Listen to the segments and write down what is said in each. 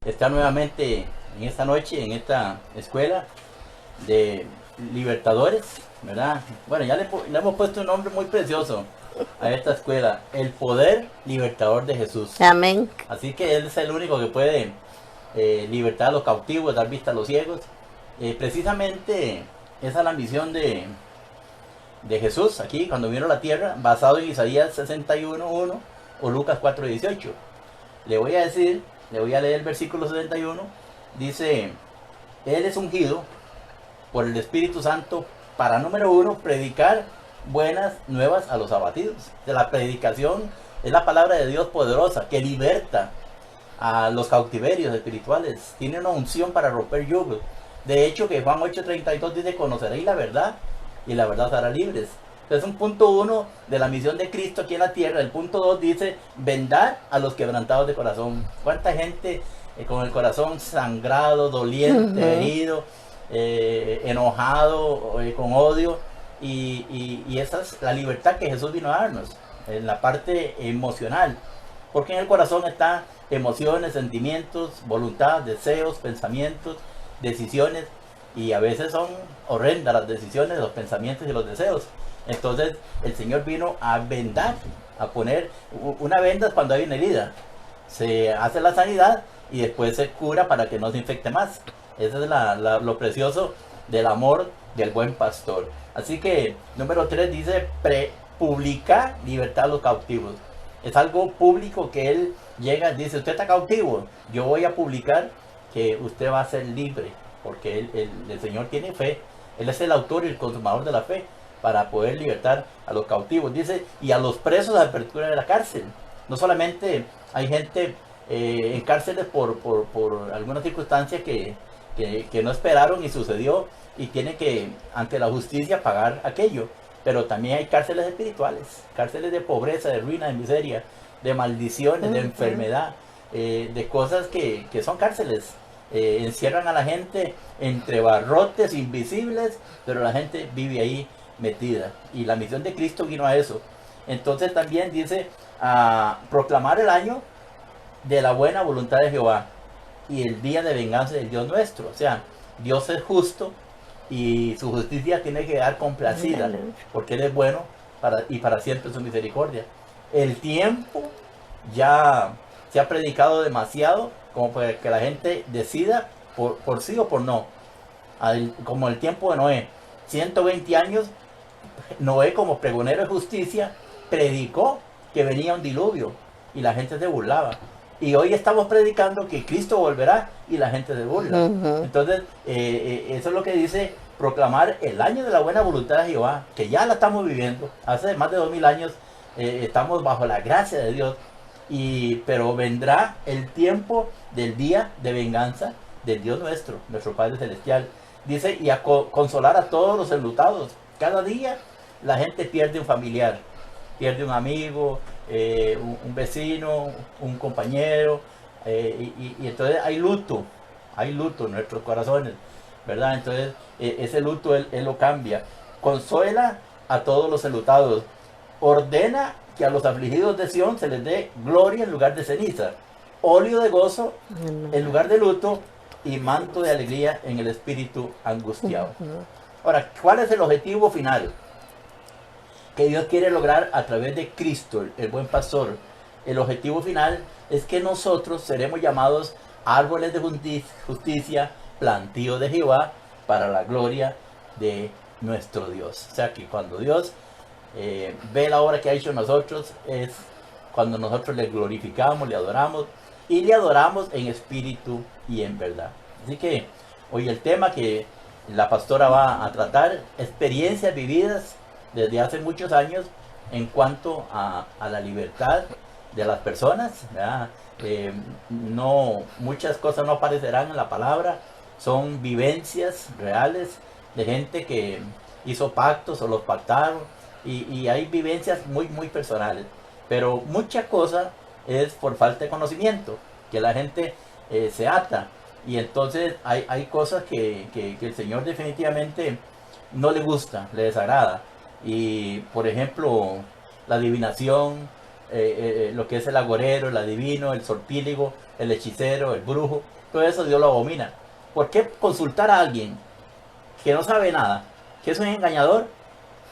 Estar nuevamente en esta noche, en esta escuela de libertadores, ¿verdad? Bueno, ya le hemos puesto un nombre muy precioso a esta escuela, el poder libertador de Jesús. Amén. Así que Él es el único que puede libertar a los cautivos, dar vista a los ciegos. Precisamente esa es la misión de Jesús aquí cuando vino a la tierra, basado en Isaías 61:1 o Lucas 4:18. Le voy a decir, le voy a leer el versículo 71. Dice: Él es ungido por el Espíritu Santo para, número uno, predicar buenas nuevas a los abatidos. De la predicación es la palabra de Dios poderosa que liberta a los cautiverios espirituales. Tiene una unción para romper yugos. De hecho, que Juan 8:32 dice: conoceréis la verdad y la verdad os hará libres. Entonces, un punto uno de la misión de Cristo aquí en la tierra. El punto dos dice: vendar a los quebrantados de corazón. ¿Cuánta gente con el corazón sangrado, doliente, herido, enojado, con odio? Y esa es la libertad que Jesús vino a darnos en la parte emocional, porque en el corazón están emociones, sentimientos, voluntad, deseos, pensamientos, decisiones, y a veces son horrendas las decisiones, los pensamientos y los deseos. Entonces el Señor vino a vendar, a poner una venda cuando hay una herida, se hace la sanidad y después se cura para que no se infecte más. Eso es lo precioso del amor del buen pastor. Así que número 3 dice: publicar libertad a los cautivos. Es algo público que Él llega, dice: usted está cautivo, yo voy a publicar que usted va a ser libre, porque el Señor tiene fe. Él es el autor y el consumador de la fe para poder libertar a los cautivos. Dice: y a los presos de apertura de la cárcel. No solamente hay gente en cárceles por alguna circunstancia que no esperaron y sucedió, y tiene que ante la justicia pagar aquello, pero también hay cárceles espirituales, cárceles de pobreza, de ruina, de miseria, de maldiciones, de enfermedad, de cosas que son cárceles. Encierran a la gente entre barrotes invisibles, pero la gente vive ahí metida, y la misión de Cristo vino a eso. Entonces también dice: a proclamar el año de la buena voluntad de Jehová y el día de venganza del Dios nuestro. O sea, Dios es justo y su justicia tiene que quedar complacida, porque Él es bueno y para siempre su misericordia. El tiempo ya se ha predicado demasiado como para que la gente decida por sí o por no. Como el tiempo de Noé, 120 años, Noé, como pregonero de justicia, predicó que venía un diluvio y la gente se burlaba. Y hoy estamos predicando que Cristo volverá y la gente se burla. Entonces, eso es lo que dice proclamar el año de la buena voluntad de Jehová, que ya la estamos viviendo. Hace más de 2000 años estamos bajo la gracia de Dios. Pero vendrá el tiempo del día de venganza del Dios nuestro, nuestro Padre Celestial. Dice: y a consolar a todos los enlutados. Cada día la gente pierde un familiar, pierde un amigo, un vecino, un compañero, y entonces hay luto en nuestros corazones, ¿verdad? Entonces ese luto él lo cambia. Consuela a todos los enlutados. Ordena que a los afligidos de Sión se les dé gloria en lugar de ceniza, óleo de gozo en lugar de luto, y manto de alegría en el espíritu angustiado. Ahora, ¿cuál es el objetivo final que Dios quiere lograr a través de Cristo, el buen pastor? El objetivo final es que nosotros seremos llamados árboles de justicia, plantío de Jehová, para la gloria de nuestro Dios. O sea que cuando Dios ve la obra que ha hecho en nosotros, es cuando nosotros le glorificamos, le adoramos, y le adoramos en espíritu y en verdad. Así que hoy el tema que la pastora va a tratar: experiencias vividas desde hace muchos años en cuanto a la libertad de las personas, ¿verdad? No, muchas cosas no aparecerán en la palabra, son vivencias reales de gente que hizo pactos o los pactaron, y hay vivencias muy muy personales, pero mucha cosa es por falta de conocimiento, que la gente se ata, y entonces hay cosas que el Señor definitivamente no le gusta, le desagrada. Y por ejemplo, la adivinación, lo que es el agorero, el adivino, el sortílego, el hechicero, el brujo, todo eso Dios lo abomina. ¿Por qué consultar a alguien que no sabe nada, que es un engañador,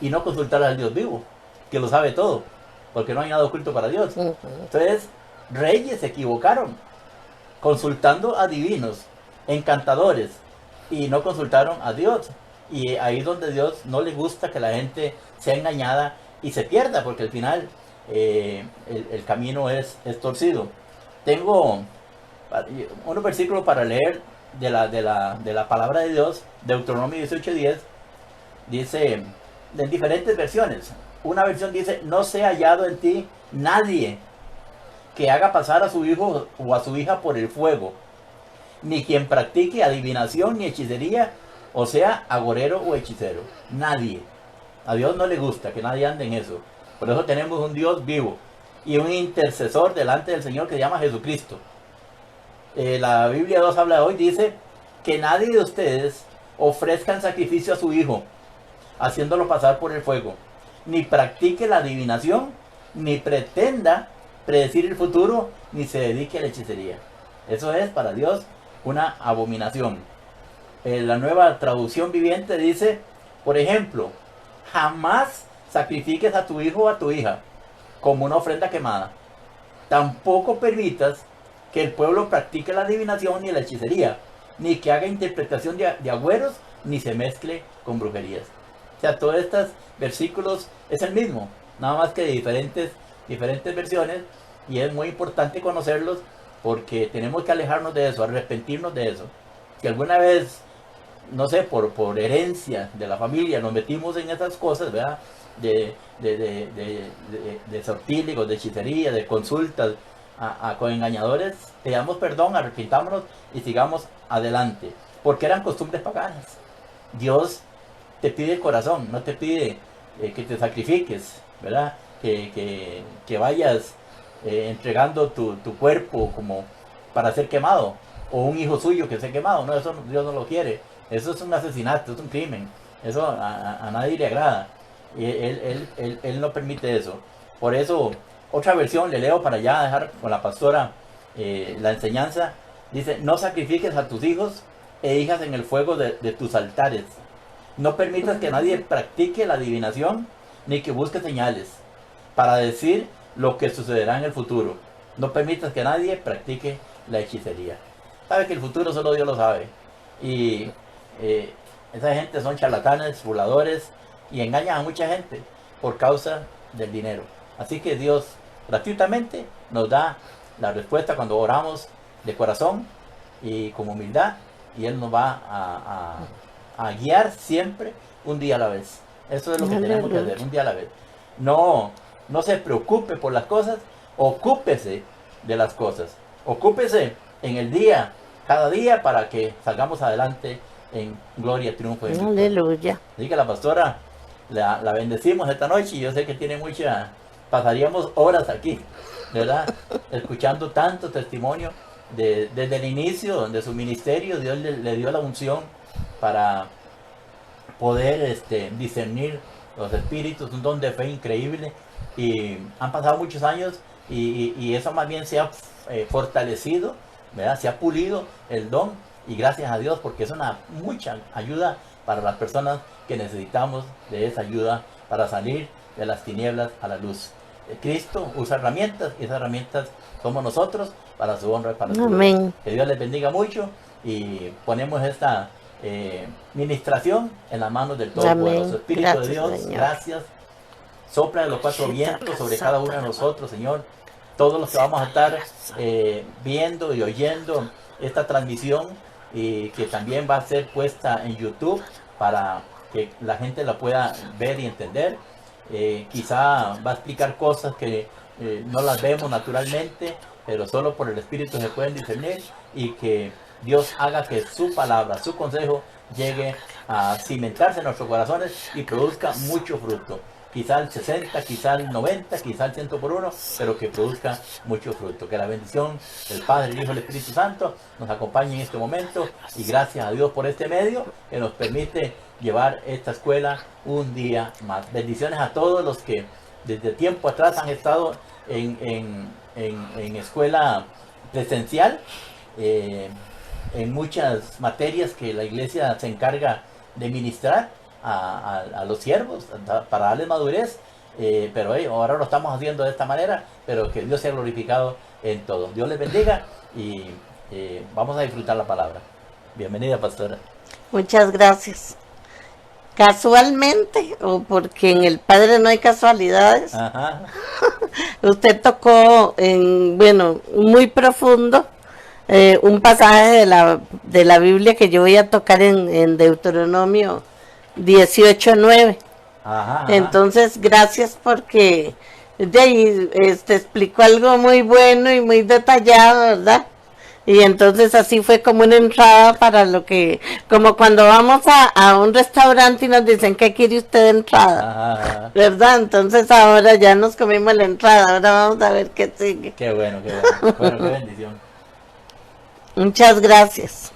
y no consultar al Dios vivo, que lo sabe todo? Porque no hay nada oculto para Dios. Entonces, reyes se equivocaron consultando a divinos, encantadores, y no consultaron a Dios. Y ahí es donde Dios no le gusta que la gente sea engañada y se pierda, porque al final el camino es torcido. Tengo unos versículos para leer de la palabra de Dios. Deuteronomio 18:10 dice, en diferentes versiones. Una versión dice, no sea hallado en ti nadie que haga pasar a su hijo o a su hija por el fuego, ni quien practique adivinación ni hechicería, o sea, agorero o hechicero. Nadie. A Dios no le gusta que nadie ande en eso. Por eso tenemos un Dios vivo y un intercesor delante del Señor que se llama Jesucristo. La Biblia 2 habla hoy, dice que nadie de ustedes ofrezca en sacrificio a su hijo, haciéndolo pasar por el fuego, ni practique la adivinación, ni pretenda predecir el futuro, ni se dedique a la hechicería. Eso es para Dios una abominación. La Nueva Traducción Viviente dice, por ejemplo, jamás sacrifiques a tu hijo o a tu hija como una ofrenda quemada. Tampoco permitas que el pueblo practique la adivinación ni la hechicería, ni que haga interpretación de agüeros, ni se mezcle con brujerías. O sea, todos estos versículos es el mismo, nada más que de diferentes versiones, y es muy importante conocerlos porque tenemos que alejarnos de eso, arrepentirnos de eso. Si alguna vez, no sé, por herencia de la familia nos metimos en esas cosas, ¿verdad? De sortílegos, de hechicería, de consultas con engañadores, pidamos perdón, arrepintámonos y sigamos adelante, porque eran costumbres paganas. Dios te pide el corazón, no te pide que te sacrifiques, ¿verdad? Que vayas entregando tu cuerpo como para ser quemado, o un hijo suyo que sea quemado. No, eso Dios no lo quiere. Eso es un asesinato, es un crimen. Eso a nadie le agrada. Y él no permite eso. Por eso, otra versión, le leo para ya dejar con la pastora la enseñanza. Dice, no sacrifiques a tus hijos e hijas en el fuego de tus altares. No permitas que nadie practique la adivinación, ni que busque señales para decir lo que sucederá en el futuro. No permitas que nadie practique la hechicería. Sabe que el futuro solo Dios lo sabe. Y esa gente son charlatanes, burladores, y engañan a mucha gente por causa del dinero. Así que Dios gratuitamente nos da la respuesta cuando oramos de corazón y con humildad, y Él nos va a guiar siempre un día a la vez. Eso es lo que tenemos que hacer, un día a la vez. No se preocupe por las cosas, ocúpese de las cosas. Ocúpese en el día, cada día, para que salgamos adelante en gloria, triunfo y victoria. Aleluya. Así que la pastora la bendecimos esta noche, y yo sé que tiene pasaríamos horas aquí, ¿verdad? Escuchando tanto testimonio desde el inicio de su ministerio. Dios le dio la unción para poder discernir los espíritus, un don de fe increíble, y han pasado muchos años y eso más bien se ha fortalecido, ¿verdad? Se ha pulido el don, y gracias a Dios, porque es una mucha ayuda para las personas que necesitamos de esa ayuda para salir de las tinieblas a la luz. Cristo usa herramientas, y esas herramientas somos nosotros, para su honra y para su gloria. Que Dios les bendiga mucho, y ponemos esta ministración en las manos del Todopoderoso. Espíritu gracias, de Dios, Señor. Gracias. Sopla de los cuatro vientos sobre cada uno de nosotros, Señor. Todos los que vamos a estar viendo y oyendo esta transmisión, y que también va a ser puesta en YouTube para que la gente la pueda ver y entender. Quizá va a explicar cosas que no las vemos naturalmente, pero solo por el Espíritu se pueden discernir, y que Dios haga que su palabra, su consejo, llegue a cimentarse en nuestros corazones y produzca mucho fruto. Quizá el 60, quizá el 90, quizá el 100 por 1, pero que produzca mucho fruto. Que la bendición del Padre, el Hijo y el Espíritu Santo nos acompañe en este momento, y gracias a Dios por este medio que nos permite llevar esta escuela un día más. Bendiciones a todos los que desde tiempo atrás han estado en escuela presencial, en muchas materias que la iglesia se encarga de ministrar a los siervos para darles madurez, pero ahora lo estamos haciendo de esta manera, pero que Dios sea glorificado en todo. Dios les bendiga y vamos a disfrutar la palabra. Bienvenida, pastora. Muchas gracias. Casualmente, o porque en el Padre no hay casualidades, Ajá. usted tocó muy profundo un pasaje de la Biblia que yo voy a tocar en Deuteronomio 18:9. Ajá. Entonces, gracias porque de ahí explicó algo muy bueno y muy detallado, ¿verdad? Y entonces así fue como una entrada para lo que, como cuando vamos a un restaurante y nos dicen, ¿qué quiere usted de entrada? Ajá. ¿Verdad? Entonces ahora ya nos comimos la entrada, ahora vamos a ver qué sigue. Qué bueno, qué bueno. Bueno, qué bendición. Muchas gracias.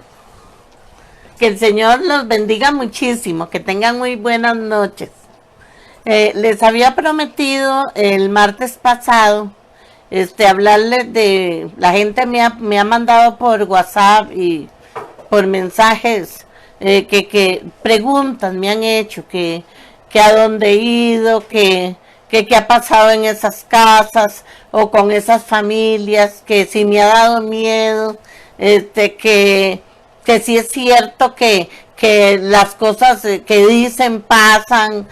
Que el Señor los bendiga muchísimo, que tengan muy buenas noches. Les había prometido el martes pasado hablarles de, la gente me ha mandado por WhatsApp y por mensajes que preguntas me han hecho, que a dónde he ido, que qué ha pasado en esas casas o con esas familias, que si me ha dado miedo, que si es cierto que las cosas que dicen pasan,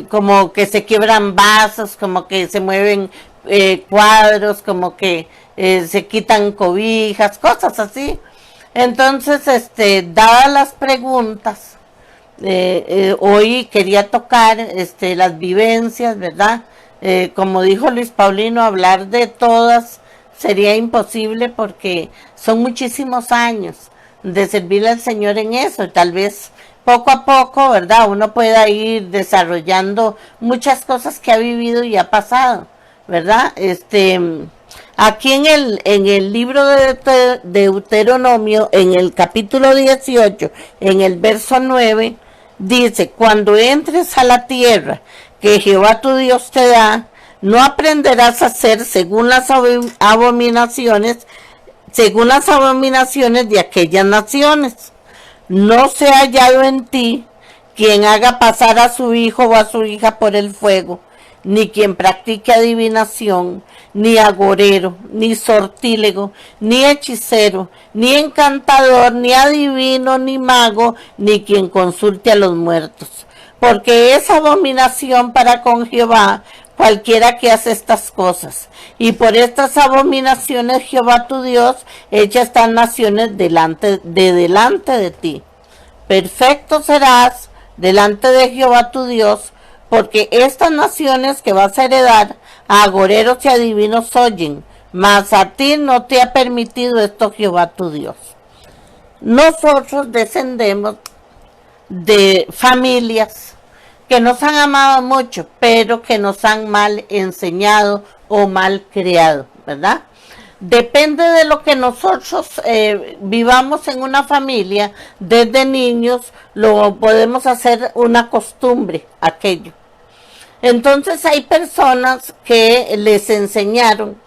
como que se quiebran vasos, como que se mueven cuadros, como que se quitan cobijas, cosas así. Entonces, dadas las preguntas, hoy quería tocar las vivencias, ¿verdad? Como dijo Luis Paulino, hablar de todas sería imposible porque son muchísimos años de servirle al Señor en eso, y tal vez poco a poco, ¿verdad? Uno pueda ir desarrollando muchas cosas que ha vivido y ha pasado, ¿verdad? Aquí en el libro de Deuteronomio, en el capítulo 18, en el verso 9, dice, cuando entres a la tierra que Jehová tu Dios te da, no aprenderás a hacer según las abominaciones de aquellas naciones. No se ha hallado en ti quien haga pasar a su hijo o a su hija por el fuego, ni quien practique adivinación, ni agorero, ni sortílego, ni hechicero, ni encantador, ni adivino, ni mago, ni quien consulte a los muertos. Porque es abominación para con Jehová cualquiera que hace estas cosas. Y por estas abominaciones Jehová tu Dios echa estas naciones delante de ti. Perfecto serás delante de Jehová tu Dios, porque estas naciones que vas a heredar a agoreros y adivinos oyen, mas a ti no te ha permitido esto Jehová tu Dios. Nosotros descendemos de familias que nos han amado mucho, pero que nos han mal enseñado o mal criado, ¿verdad? Depende de lo que nosotros vivamos en una familia, desde niños lo podemos hacer una costumbre, aquello. Entonces hay personas que les enseñaron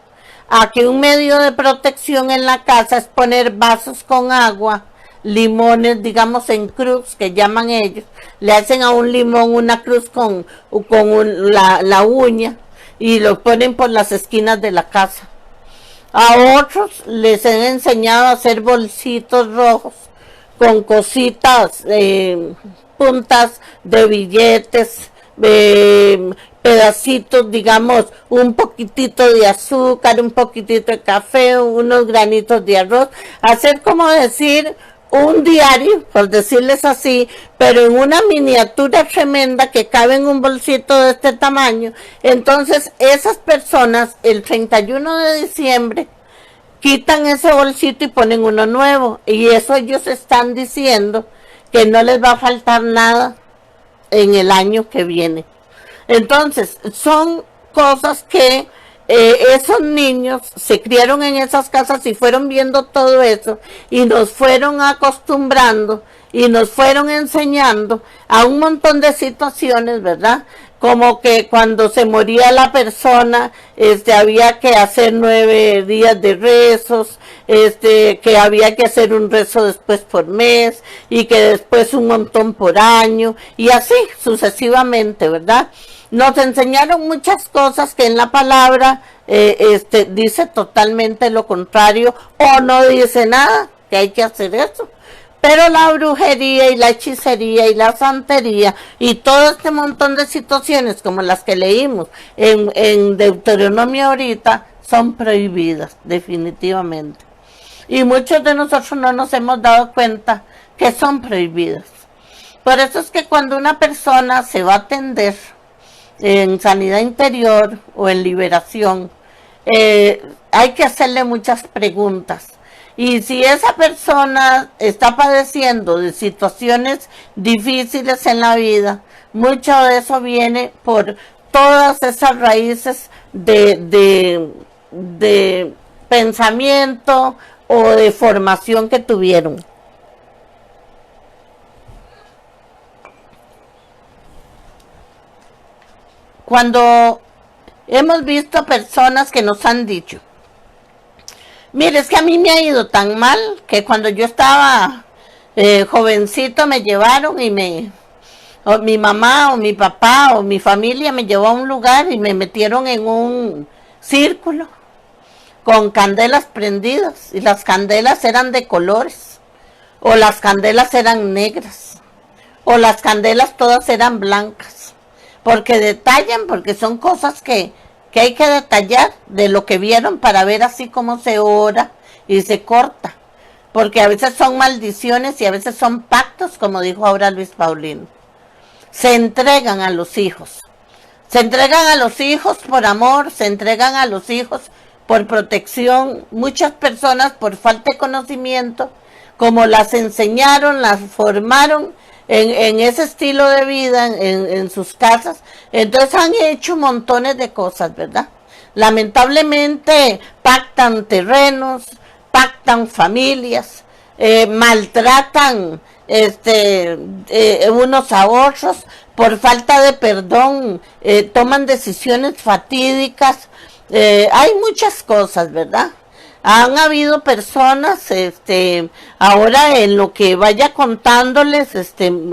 a que un medio de protección en la casa es poner vasos con agua, limones, digamos en cruz, que llaman ellos, le hacen a un limón una cruz con la uña y lo ponen por las esquinas de la casa. A otros les han enseñado a hacer bolsitos rojos con cositas, puntas de billetes, pedacitos, digamos, un poquitito de azúcar, un poquitito de café, unos granitos de arroz, hacer como decir un diario, por decirles así, pero en una miniatura tremenda que cabe en un bolsito de este tamaño. Entonces esas personas el 31 de diciembre quitan ese bolsito y ponen uno nuevo, y eso ellos están diciendo que no les va a faltar nada en el año que viene. Entonces son cosas que esos niños se criaron en esas casas y fueron viendo todo eso y nos fueron acostumbrando, y nos fueron enseñando a un montón de situaciones, ¿verdad? Como que cuando se moría la persona, había que hacer 9 días de rezos, que había que hacer un rezo después por mes, y que después un montón por año, y así sucesivamente, ¿verdad? Nos enseñaron muchas cosas que en la palabra dice totalmente lo contrario, o no dice nada, que hay que hacer eso. Pero la brujería y la hechicería y la santería y todo este montón de situaciones como las que leímos en Deuteronomio ahorita son prohibidas, definitivamente. Y muchos de nosotros no nos hemos dado cuenta que son prohibidas. Por eso es que cuando una persona se va a atender en sanidad interior o en liberación, hay que hacerle muchas preguntas. Y si esa persona está padeciendo de situaciones difíciles en la vida, mucho de eso viene por todas esas raíces de pensamiento o de formación que tuvieron. Cuando hemos visto personas que nos han dicho, mire, es que a mí me ha ido tan mal que cuando yo estaba jovencito me llevaron y o mi mamá o mi papá o mi familia me llevó a un lugar y me metieron en un círculo con candelas prendidas y las candelas eran de colores, o las candelas eran negras, o las candelas todas eran blancas, porque detallan, porque son cosas que hay que detallar de lo que vieron para ver así como se ora y se corta, porque a veces son maldiciones y a veces son pactos, como dijo ahora Luis Paulino. Se entregan a los hijos, por amor, se entregan a los hijos por protección. Muchas personas por falta de conocimiento, como las enseñaron, las formaron en ese estilo de vida en sus casas, entonces han hecho montones de cosas, ¿verdad? Lamentablemente pactan terrenos, pactan familias, maltratan unos a otros, por falta de perdón, toman decisiones fatídicas, hay muchas cosas, ¿verdad? Han habido personas, ahora en lo que vaya contándoles,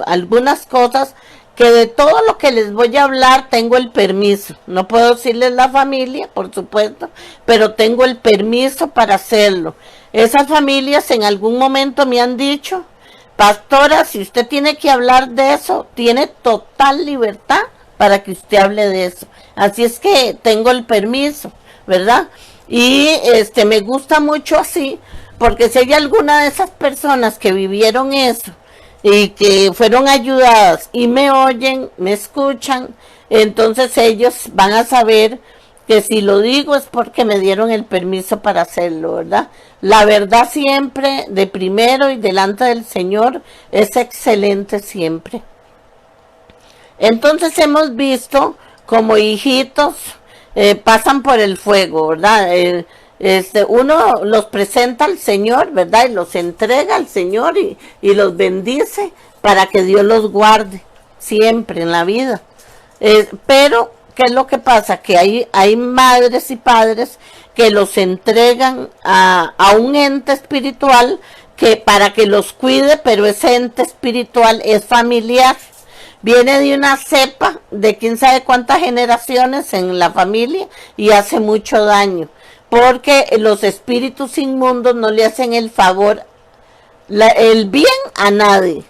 algunas cosas, que de todo lo que les voy a hablar tengo el permiso. No puedo decirles la familia, por supuesto, pero tengo el permiso para hacerlo. Esas familias en algún momento me han dicho, pastora, si usted tiene que hablar de eso, tiene total libertad para que usted hable de eso. Así es que tengo el permiso, ¿verdad? Y me gusta mucho así, porque si hay alguna de esas personas que vivieron eso y que fueron ayudadas y me oyen, me escuchan, entonces ellos van a saber que si lo digo es porque me dieron el permiso para hacerlo, ¿verdad? La verdad siempre, de primero y delante del Señor, es excelente siempre. Entonces hemos visto como hijitos pasan por el fuego, ¿verdad? Uno los presenta al Señor, ¿verdad? Y los entrega al Señor y los bendice para que Dios los guarde siempre en la vida. Pero, ¿qué es lo que pasa? Que hay madres y padres que los entregan a un ente espiritual que para que los cuide, pero ese ente espiritual es familiar. Viene de una cepa de quién sabe cuántas generaciones en la familia y hace mucho daño, porque los espíritus inmundos no le hacen el favor, el bien a nadie,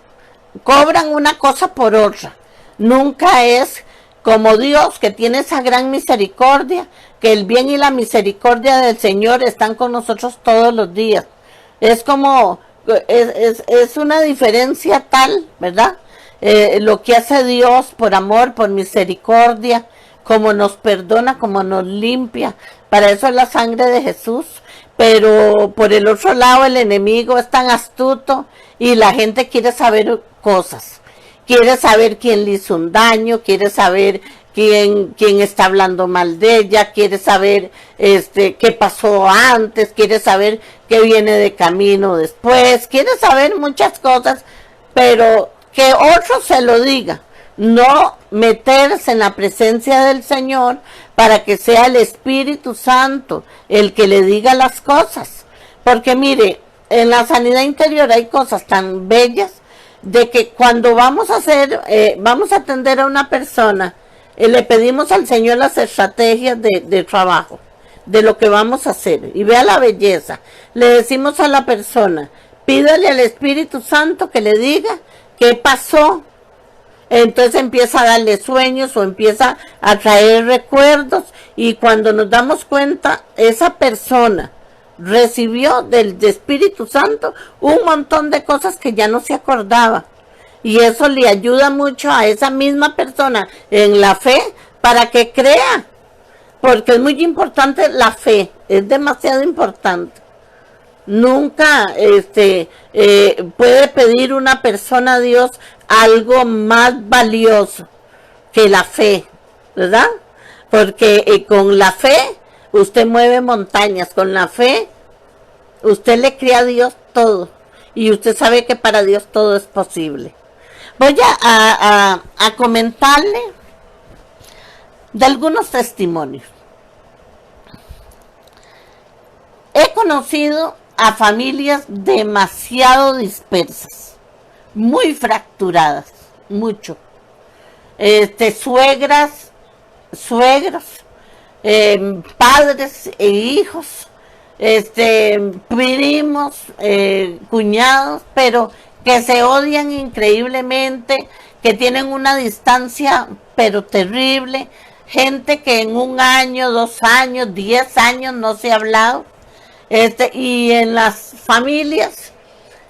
cobran una cosa por otra. Nunca es como Dios, que tiene esa gran misericordia, que el bien y la misericordia del Señor están con nosotros todos los días. Es como, es una diferencia tal, ¿verdad? Lo que hace Dios por amor, por misericordia, como nos perdona, como nos limpia. Para eso es la sangre de Jesús. Pero por el otro lado el enemigo es tan astuto y la gente quiere saber cosas. Quiere saber quién le hizo un daño, quiere saber quién está hablando mal de ella, quiere saber qué pasó antes, quiere saber qué viene de camino después, quiere saber muchas cosas pero que otro se lo diga, no meterse en la presencia del Señor para que sea el Espíritu Santo el que le diga las cosas. Porque mire, en la sanidad interior hay cosas tan bellas de que cuando vamos a atender a una persona, le pedimos al Señor las estrategias de trabajo, de lo que vamos a hacer, y vea la belleza. Le decimos a la persona, pídale al Espíritu Santo que le diga qué pasó. Entonces empieza a darle sueños o empieza a traer recuerdos, y cuando nos damos cuenta, esa persona recibió del Espíritu Santo un montón de cosas que ya no se acordaba, y eso le ayuda mucho a esa misma persona en la fe para que crea, porque es muy importante la fe, es demasiado importante. Nunca puede pedir una persona a Dios algo más valioso que la fe, ¿verdad? Porque con la fe usted mueve montañas, con la fe usted le cree a Dios todo, y usted sabe que para Dios todo es posible. Voy a comentarle de algunos testimonios. He conocido a familias demasiado dispersas, muy fracturadas, mucho. Suegras, suegros, padres e hijos, primos, cuñados, pero que se odian increíblemente, que tienen una distancia pero terrible, gente que en 1 año, 2 años, 10 años no se ha hablado. Y en las familias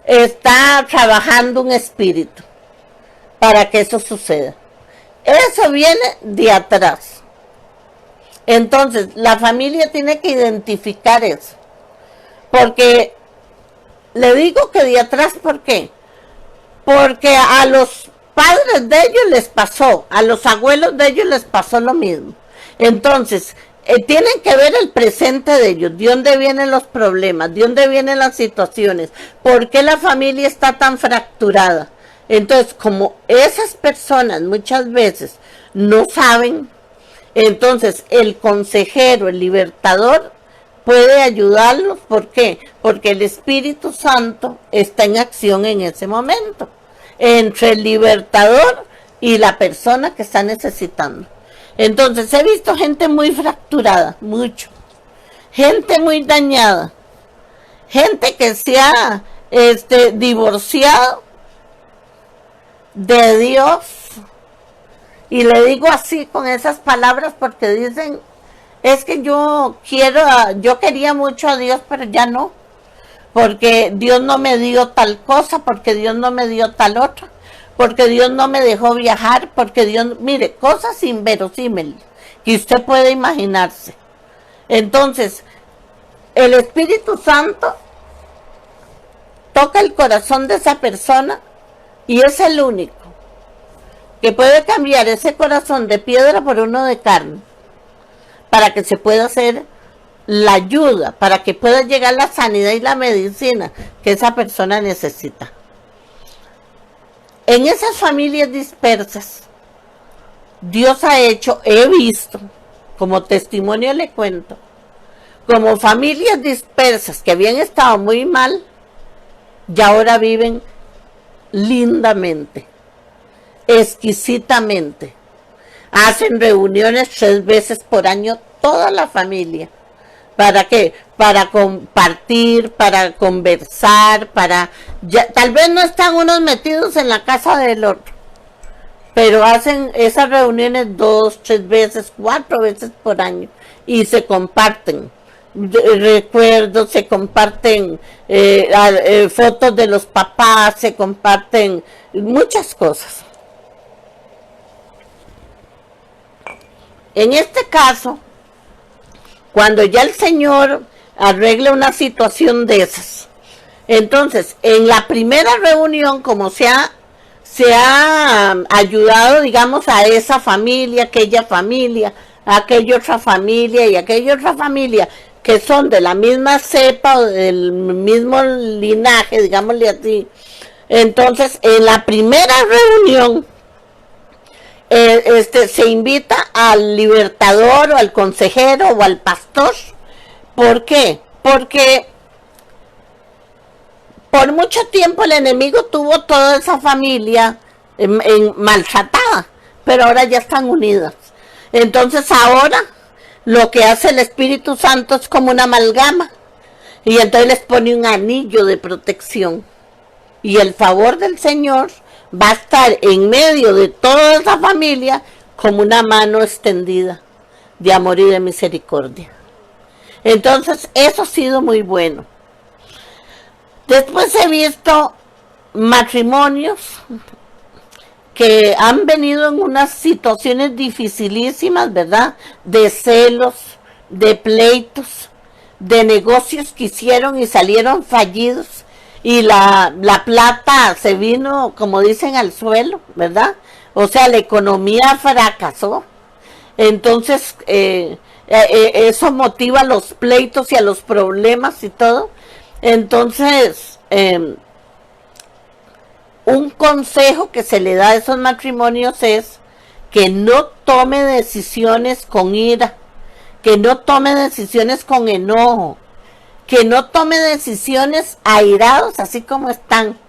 está trabajando un espíritu para que eso suceda. Eso viene de atrás. Entonces, la familia tiene que identificar eso. Porque, le digo que de atrás, ¿por qué? Porque a los padres de ellos les pasó, a los abuelos de ellos les pasó lo mismo. Entonces, tienen que ver el presente de ellos, de dónde vienen los problemas, de dónde vienen las situaciones, por qué la familia está tan fracturada. Entonces, como esas personas muchas veces no saben, entonces el consejero, el libertador, puede ayudarlos. ¿Por qué? Porque el Espíritu Santo está en acción en ese momento, entre el libertador y la persona que está necesitando. Entonces he visto gente muy fracturada, mucho, gente muy dañada, gente que se ha divorciado de Dios, y le digo así con esas palabras porque dicen, es que yo quería mucho a Dios, pero ya no, porque Dios no me dio tal cosa, porque Dios no me dio tal otra, porque Dios no me dejó viajar, porque Dios, mire, cosas inverosímiles que usted puede imaginarse. Entonces, el Espíritu Santo toca el corazón de esa persona y es el único que puede cambiar ese corazón de piedra por uno de carne, para que se pueda hacer la ayuda, para que pueda llegar la sanidad y la medicina que esa persona necesita. En esas familias dispersas, Dios ha hecho, he visto, como testimonio le cuento, como familias dispersas que habían estado muy mal, y ahora viven lindamente, exquisitamente. Hacen reuniones 3 veces por año, toda la familia. ¿Para qué? Para compartir, para conversar, tal vez no están unos metidos en la casa del otro, pero hacen esas reuniones 2, 3 veces, 4 veces por año, y se comparten recuerdos, se comparten fotos de los papás, se comparten muchas cosas. En este caso, cuando ya el Señor arregle una situación de esas, entonces en la primera reunión, como se ha ayudado, digamos, a esa familia, aquella familia, aquella otra familia y aquella otra familia, que son de la misma cepa o del mismo linaje, digámosle así, Entonces, en la primera reunión, se invita al libertador o al consejero o al pastor. ¿Por qué? Porque por mucho tiempo el enemigo tuvo toda esa familia maltratada, pero ahora ya están unidas. Entonces ahora lo que hace el Espíritu Santo es como una amalgama, y entonces les pone un anillo de protección, y el favor del Señor va a estar en medio de toda esa familia como una mano extendida de amor y de misericordia. Entonces eso ha sido muy bueno. Después he visto matrimonios que han venido en unas situaciones dificilísimas, ¿verdad? De celos, de pleitos, de negocios que hicieron y salieron fallidos, y la plata se vino, como dicen, al suelo, ¿verdad? O sea, la economía fracasó. Entonces, eso motiva a los pleitos y a los problemas y todo. Entonces, un consejo que se le da a esos matrimonios es que no tome decisiones con ira, que no tome decisiones con enojo, que no tome decisiones airados así como están,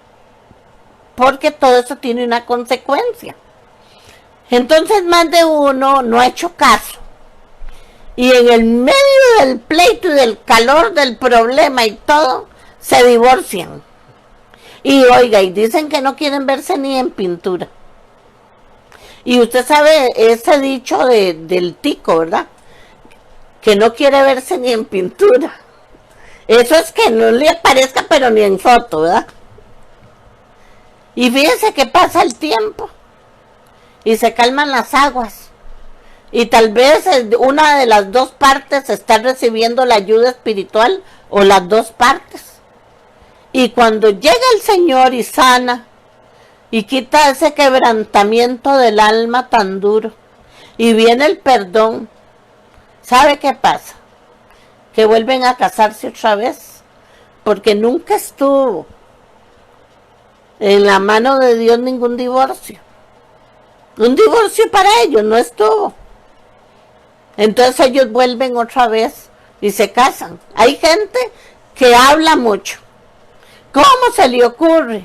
porque todo eso tiene una consecuencia. Entonces más de uno no ha hecho caso, y en el medio del pleito y del calor del problema y todo, se divorcian. Y oiga, y dicen que no quieren verse ni en pintura. Y usted sabe ese dicho del tico, ¿verdad? Que no quiere verse ni en pintura. Eso es que no le aparezca, pero ni en foto, ¿verdad? Y fíjense que pasa el tiempo y se calman las aguas. Y tal vez una de las dos partes está recibiendo la ayuda espiritual, o las dos partes. Y cuando llega el Señor y sana y quita ese quebrantamiento del alma tan duro, y viene el perdón, ¿sabe qué pasa? Que vuelven a casarse otra vez, porque nunca estuvo en la mano de Dios ningún divorcio. Un divorcio para ellos no estuvo. Entonces ellos vuelven otra vez y se casan. Hay gente que habla mucho. ¿Cómo se le ocurre?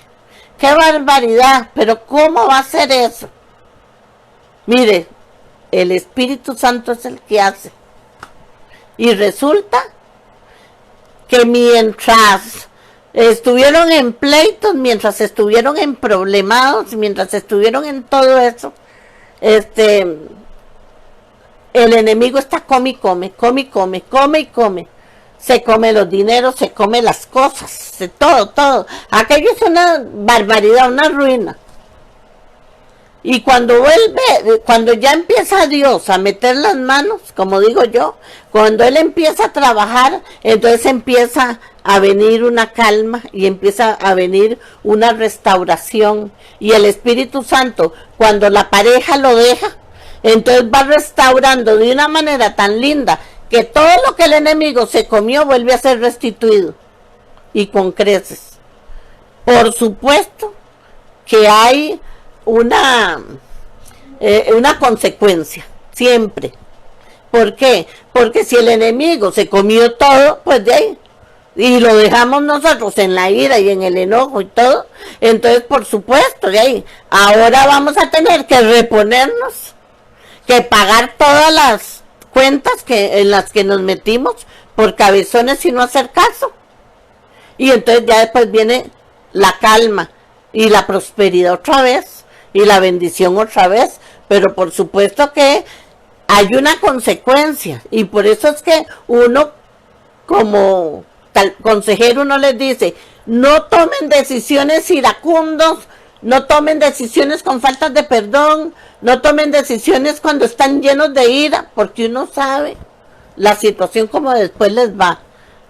¡Qué barbaridad! Pero ¿cómo va a ser eso? Mire, el Espíritu Santo es el que hace. Y resulta que mientras estuvieron en pleitos, mientras estuvieron en problemados, mientras estuvieron en todo eso, el enemigo está come y come, come y come, come y come. Se come los dineros, se come las cosas, todo. Aquello es una barbaridad, una ruina. Y cuando cuando ya empieza Dios a meter las manos, como digo yo, cuando Él empieza a trabajar, entonces empieza a venir una calma y empieza a venir una restauración. Y el Espíritu Santo, cuando la pareja lo deja, entonces va restaurando de una manera tan linda que todo lo que el enemigo se comió vuelve a ser restituido, y con creces. Por supuesto que hay una consecuencia, siempre. ¿Por qué? Porque si el enemigo se comió todo, pues de ahí, y lo dejamos nosotros en la ira y en el enojo y todo, entonces por supuesto, de ahí, ahora vamos a tener que reponernos, que pagar todas las cuentas en las que nos metimos por cabezones y no hacer caso. Y entonces ya después viene la calma y la prosperidad otra vez, y la bendición otra vez, pero por supuesto que hay una consecuencia, y por eso es que uno como tal consejero uno les dice, no tomen decisiones iracundos, no tomen decisiones con faltas de perdón, no tomen decisiones cuando están llenos de ira, porque uno sabe la situación como después les va.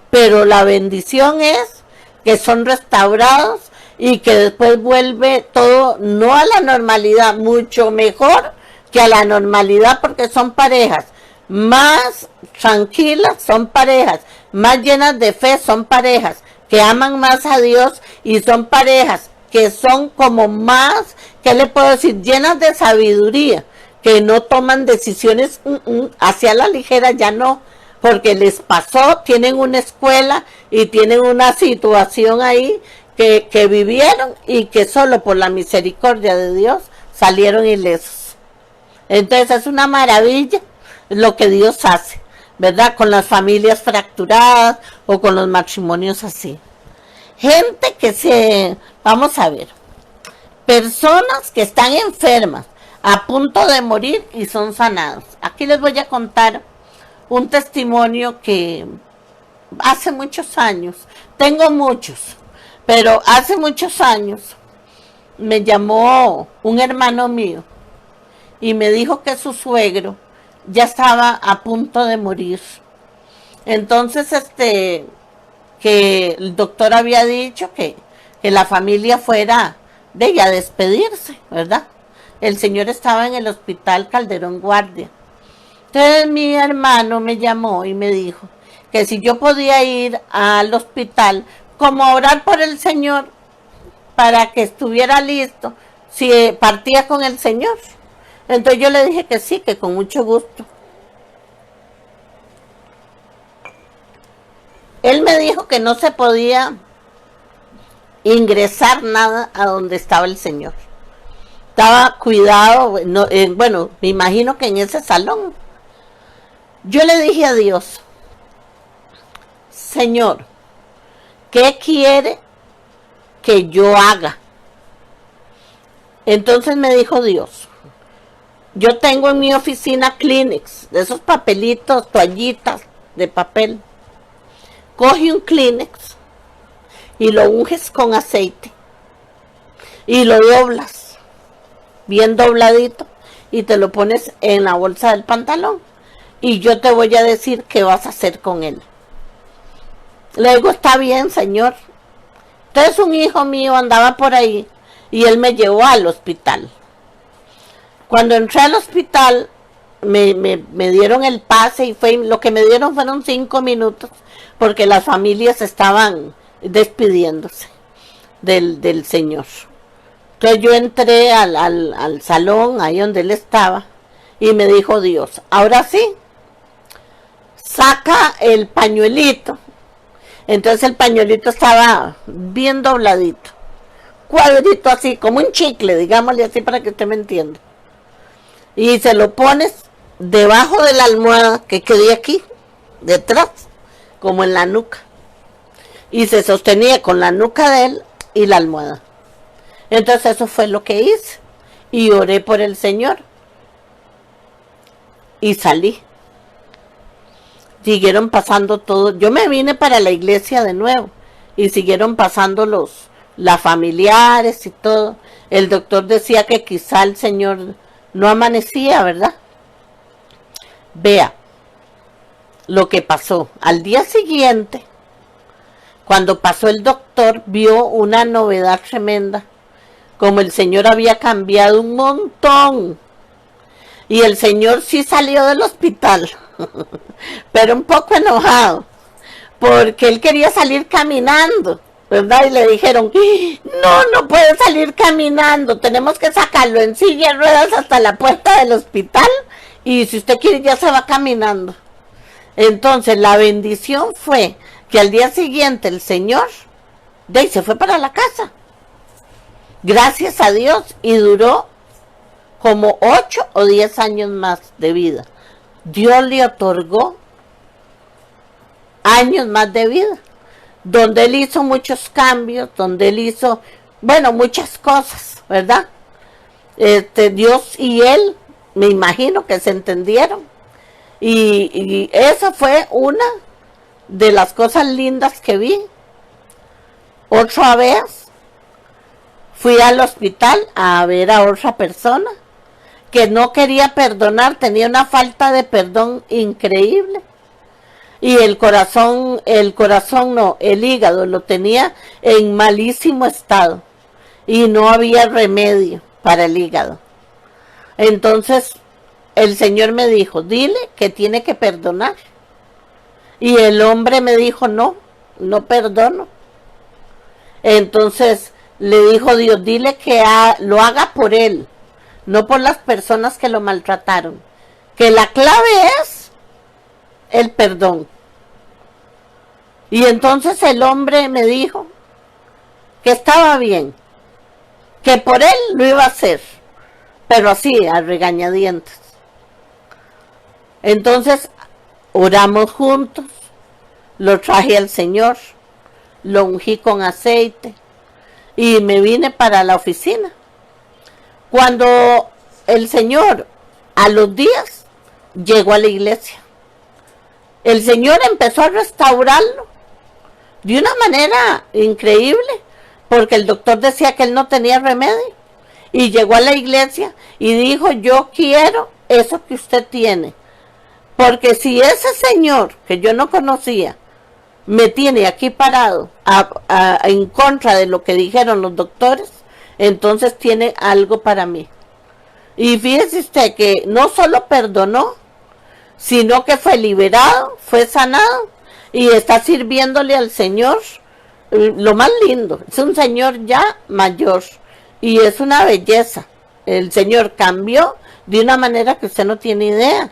Pero la bendición es que son restaurados y que después vuelve todo, no a la normalidad, mucho mejor que a la normalidad, porque son parejas más tranquilas, son parejas más llenas de fe, son parejas que aman más a Dios, y son parejas que son como más, ¿qué le puedo decir? Llenas de sabiduría, que no toman decisiones hacia la ligera, ya no, porque les pasó, tienen una escuela y tienen una situación ahí que vivieron y que solo por la misericordia de Dios salieron ilesos. Entonces es una maravilla lo que Dios hace, ¿verdad? Con las familias fracturadas o con los matrimonios así. Gente que vamos a ver, personas que están enfermas, a punto de morir y son sanados. Aquí les voy a contar un testimonio que hace muchos años, tengo muchos, pero hace muchos años me llamó un hermano mío y me dijo que su suegro ya estaba a punto de morir. Entonces, que el doctor había dicho que la familia fuera de ella a despedirse, ¿verdad? El señor estaba en el hospital Calderón Guardia. Entonces mi hermano me llamó y me dijo que si yo podía ir al hospital como a orar por el señor para que estuviera listo si partía con el señor. Entonces yo le dije que sí, que con mucho gusto. Él me dijo que no se podía ingresar nada a donde estaba el señor. Estaba cuidado, no, bueno, me imagino que en ese salón. Yo le dije a Dios, Señor, ¿qué quiere que yo haga? Entonces me dijo Dios, yo tengo en mi oficina Kleenex, de esos papelitos, toallitas de papel. Coge un Kleenex y lo unges con aceite y lo doblas bien dobladito y te lo pones en la bolsa del pantalón y yo te voy a decir qué vas a hacer con él. Le digo, está bien, señor. Entonces un hijo mío andaba por ahí y él me llevó al hospital. Cuando entré al hospital me dieron el pase y lo que me dieron fueron 5 minutos porque las familias estaban despidiéndose del señor. Entonces yo entré al salón, ahí donde él estaba, y me dijo Dios, ahora sí, saca el pañuelito. Entonces el pañuelito estaba bien dobladito, cuadrito así, como un chicle, digámosle así para que usted me entienda. Y se lo pones debajo de la almohada que quedé aquí, detrás, como en la nuca. Y se sostenía con la nuca de él y la almohada. Entonces eso fue lo que hice. Y oré por el Señor. Y salí. Siguieron pasando todo. Yo me vine para la iglesia de nuevo. Y siguieron pasando las familiares y todo. El doctor decía que quizá el Señor no amanecía, ¿verdad? Vea lo que pasó. Al día siguiente, cuando pasó el doctor, vio una novedad tremenda. Como el señor había cambiado un montón. Y el señor sí salió del hospital, pero un poco enojado, porque él quería salir caminando, ¿verdad? Y le dijeron, no puede salir caminando, tenemos que sacarlo en silla de ruedas hasta la puerta del hospital, y si usted quiere ya se va caminando. Entonces la bendición fue que al día siguiente el señor se fue para la casa. Gracias a Dios, y duró como 8 o 10 años más de vida. Dios le otorgó años más de vida, donde él hizo muchos cambios, donde él hizo, bueno, muchas cosas, ¿verdad? Dios y él, me imagino que se entendieron. Y esa fue una de las cosas lindas que vi. Otra vez fui al hospital a ver a otra persona que no quería perdonar, tenía una falta de perdón increíble. Y el hígado lo tenía en malísimo estado. Y no había remedio para el hígado. Entonces el Señor me dijo, dile que tiene que perdonar. Y el hombre me dijo, no perdono. Entonces le dijo Dios, dile que lo haga por él, no por las personas que lo maltrataron. Que la clave es el perdón. Y entonces el hombre me dijo que estaba bien, que por él lo iba a hacer, pero así, a regañadientes. Entonces oramos juntos, lo traje al Señor, lo ungí con aceite y me vine para la oficina. Cuando el Señor, a los días, llegó a la iglesia, el Señor empezó a restaurarlo de una manera increíble, porque el doctor decía que él no tenía remedio, y llegó a la iglesia y dijo, yo quiero eso que usted tiene, porque si ese señor que yo no conocía me tiene aquí parado en contra de lo que dijeron los doctores, entonces tiene algo para mí. Y fíjese usted que no solo perdonó, sino que fue liberado, fue sanado y está sirviéndole al Señor. Lo más lindo, es un señor ya mayor y es una belleza. El Señor cambió de una manera que usted no tiene idea.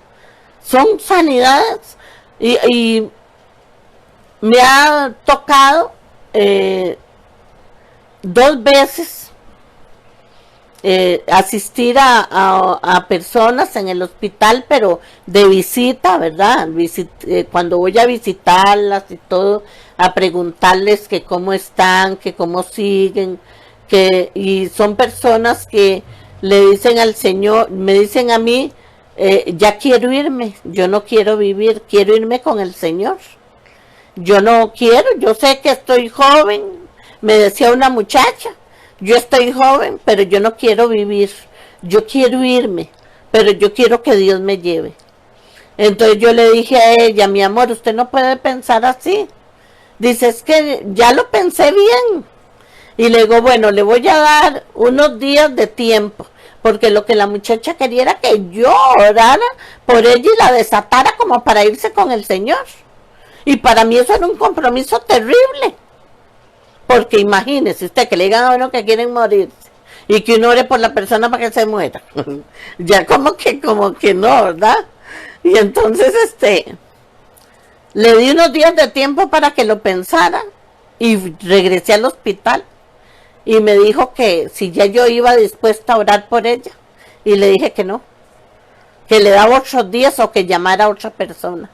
Son sanidades y me ha tocado 2 veces asistir a personas en el hospital, pero de visita, ¿verdad? Cuando voy a visitarlas y todo, a preguntarles que cómo están, que cómo siguen, y son personas que le dicen al Señor, me dicen a mí, ya quiero irme, yo no quiero vivir, quiero irme con el Señor. Yo no quiero, yo sé que estoy joven, me decía una muchacha, yo estoy joven, pero yo no quiero vivir, yo quiero irme, pero yo quiero que Dios me lleve. Entonces yo le dije a ella, mi amor, usted no puede pensar así. Dice, es que ya lo pensé bien. Y le digo, bueno, le voy a dar unos días de tiempo, porque lo que la muchacha quería era que yo orara por ella y la desatara como para irse con el Señor. Y para mí eso era un compromiso terrible. Porque imagínese usted que le digan a uno que quieren morirse y que uno ore por la persona para que se muera. Ya como que no, ¿verdad? Y entonces le di unos días de tiempo para que lo pensara y regresé al hospital y me dijo que si ya yo iba dispuesta a orar por ella, y le dije que no, que le daba otros días o que llamara a otra persona.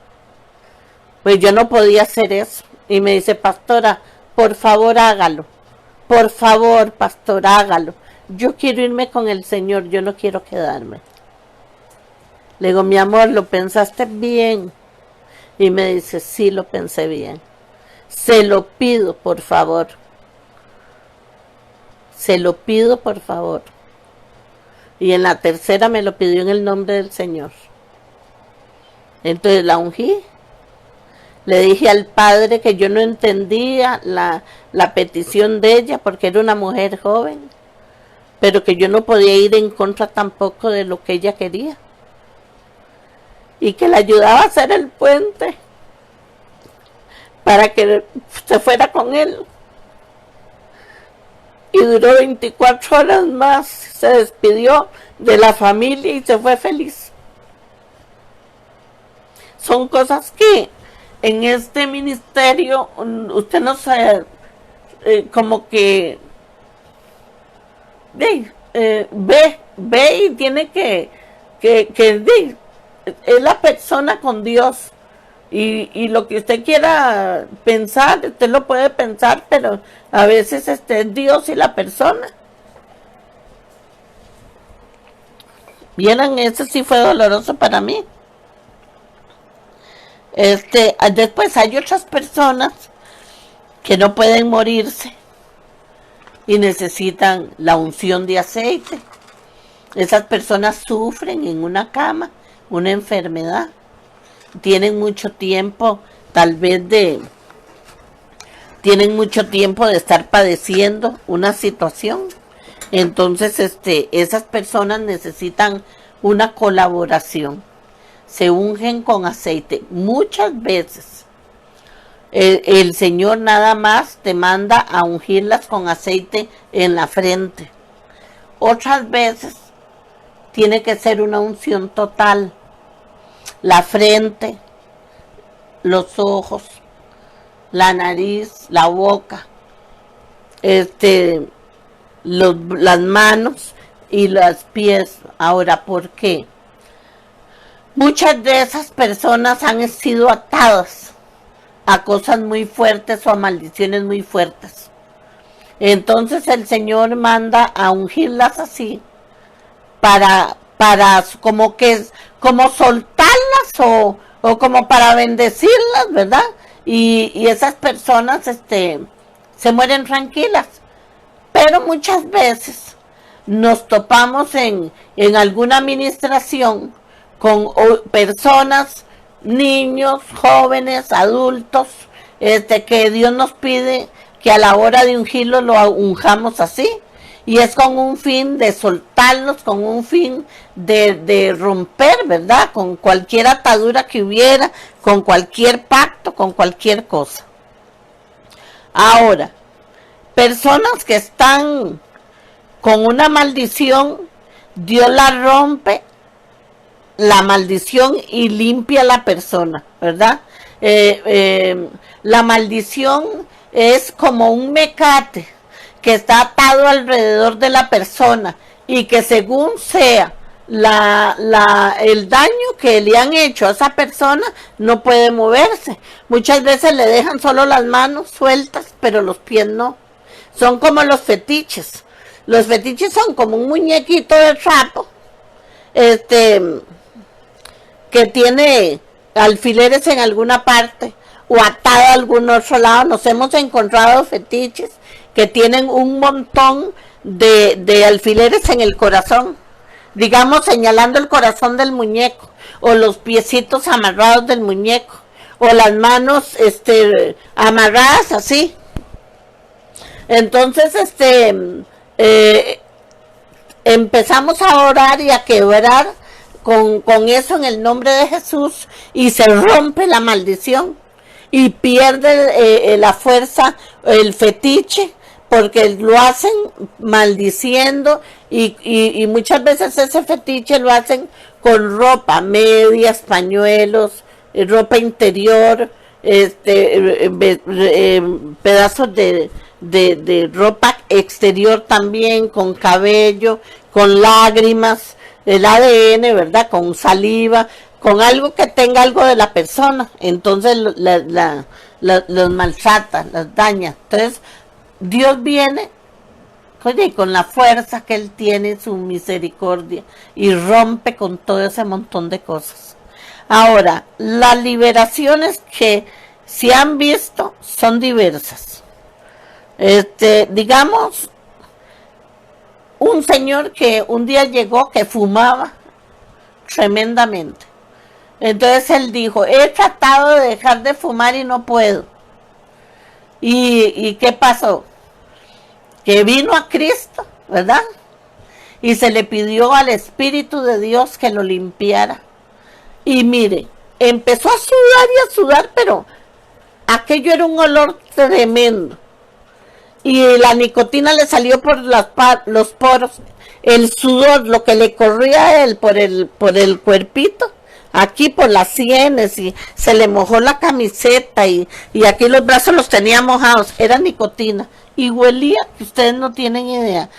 Pues yo no podía hacer eso. Y me dice, pastora, por favor hágalo, por favor, pastor, hágalo. Yo quiero irme con el Señor, yo no quiero quedarme. Le digo, mi amor, ¿lo pensaste bien? Y me dice, sí, lo pensé bien. Se lo pido, por favor. Se lo pido, por favor. Y en la tercera me lo pidió en el nombre del Señor. Entonces la ungí. Le dije al padre que yo no entendía la petición de ella porque era una mujer joven, pero que yo no podía ir en contra tampoco de lo que ella quería. Y que le ayudaba a hacer el puente para que se fuera con él. Y duró 24 horas más, se despidió de la familia y se fue feliz. Son cosas que en este ministerio usted no sabe, como que ve y tiene que es la persona con Dios. Y lo que usted quiera pensar, usted lo puede pensar, pero a veces es Dios y la persona. Vieran, eso sí fue doloroso para mí. Después hay otras personas que no pueden morirse y necesitan la unción de aceite. Esas personas sufren en una cama, una enfermedad. Tienen mucho tiempo, tienen mucho tiempo de estar padeciendo una situación. Entonces, esas personas necesitan una colaboración. Se ungen con aceite. Muchas veces el Señor nada más te manda a ungirlas con aceite en la frente. Otras veces tiene que ser una unción total. La frente, los ojos, la nariz, la boca, las manos y los pies. Ahora, ¿por qué? Muchas de esas personas han sido atadas a cosas muy fuertes o a maldiciones muy fuertes. Entonces el Señor manda a ungirlas así para como soltarlas o como para bendecirlas, ¿verdad? Y esas personas se mueren tranquilas. Pero muchas veces nos topamos en alguna administración con personas, niños, jóvenes, adultos, que Dios nos pide que a la hora de ungirlos lo unjamos así, y es con un fin de soltarlos, con un fin de romper, ¿verdad? Con cualquier atadura que hubiera, con cualquier pacto, con cualquier cosa. Ahora, personas que están con una maldición, Dios la rompe, la maldición, y limpia a la persona, ¿verdad? La maldición es como un mecate que está atado alrededor de la persona, y que según sea el daño que le han hecho a esa persona, no puede moverse. Muchas veces le dejan solo las manos sueltas, pero los pies no. Son como los fetiches. Los fetiches son como un muñequito de trapo, que tiene alfileres en alguna parte o atado a algún otro lado. Nos hemos encontrado fetiches que tienen un montón de alfileres en el corazón, digamos señalando el corazón del muñeco, o los piecitos amarrados del muñeco, o las manos amarradas así. Entonces empezamos a orar y a quebrar con eso en el nombre de Jesús, y se rompe la maldición y pierde la fuerza el fetiche, porque lo hacen maldiciendo, y muchas veces ese fetiche lo hacen con ropa, medias, pañuelos, ropa interior, pedazos de ropa exterior también, con cabello, con lágrimas, el ADN, ¿verdad? Con saliva, con algo que tenga algo de la persona. Entonces los maltrata, los daña. Entonces Dios viene, oye, con la fuerza que Él tiene, su misericordia, y rompe con todo ese montón de cosas. Ahora, las liberaciones que se han visto son diversas. Digamos, un señor que un día llegó que fumaba tremendamente. Entonces él dijo: he tratado de dejar de fumar y no puedo. ¿Y qué pasó? Que vino a Cristo, ¿verdad? Y se le pidió al Espíritu de Dios que lo limpiara. Y mire, empezó a sudar, pero aquello era un olor tremendo. Y la nicotina le salió por los poros. El sudor, lo que le corría a él por el cuerpito, aquí por las sienes, y se le mojó la camiseta, y aquí los brazos los tenía mojados. Era nicotina. Y huelía, que ustedes no tienen idea.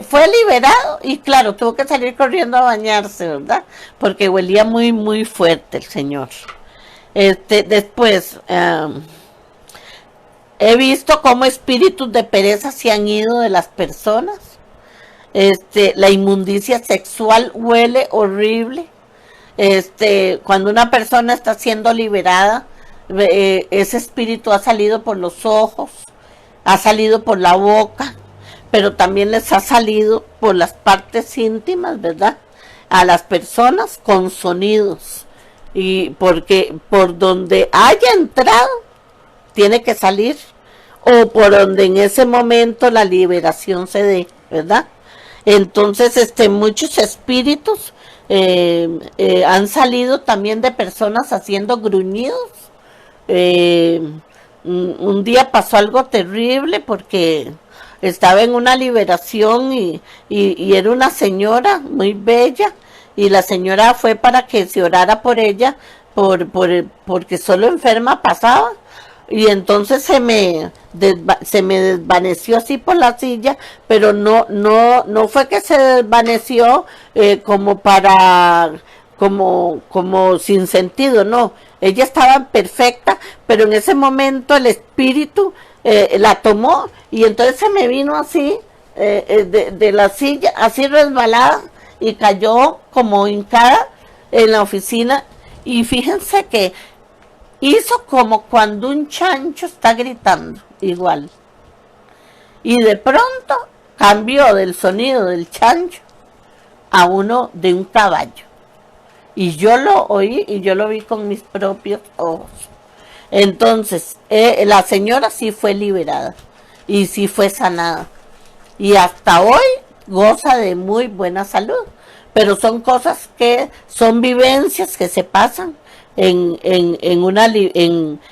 Fue liberado, y claro, tuvo que salir corriendo a bañarse, ¿verdad? Porque huelía muy, muy fuerte el Señor. Después, he visto cómo espíritus de pereza se han ido de las personas. La inmundicia sexual huele horrible. Cuando una persona está siendo liberada, ese espíritu ha salido por los ojos, ha salido por la boca, pero también les ha salido por las partes íntimas, ¿verdad? A las personas con sonidos, y porque por donde haya entrado tiene que salir, o por donde en ese momento la liberación se dé, ¿verdad? Entonces, muchos espíritus han salido también de personas haciendo gruñidos, un día pasó algo terrible porque estaba en una liberación y era una señora muy bella y la señora fue para que se orara por ella porque solo enferma pasaba y entonces se me desvaneció así por la silla, pero no fue que se desvaneció como para como sin sentido, no, ella estaba perfecta, pero en ese momento el espíritu la tomó y entonces se me vino así de la silla, así resbalada y cayó como hincada en la oficina y fíjense que hizo como cuando un chancho está gritando, igual. Y de pronto cambió del sonido del chancho a uno de un caballo. Y yo lo oí y yo lo vi con mis propios ojos. Entonces, la señora sí fue liberada y sí fue sanada. Y hasta hoy goza de muy buena salud. Pero son cosas que son vivencias que se pasan en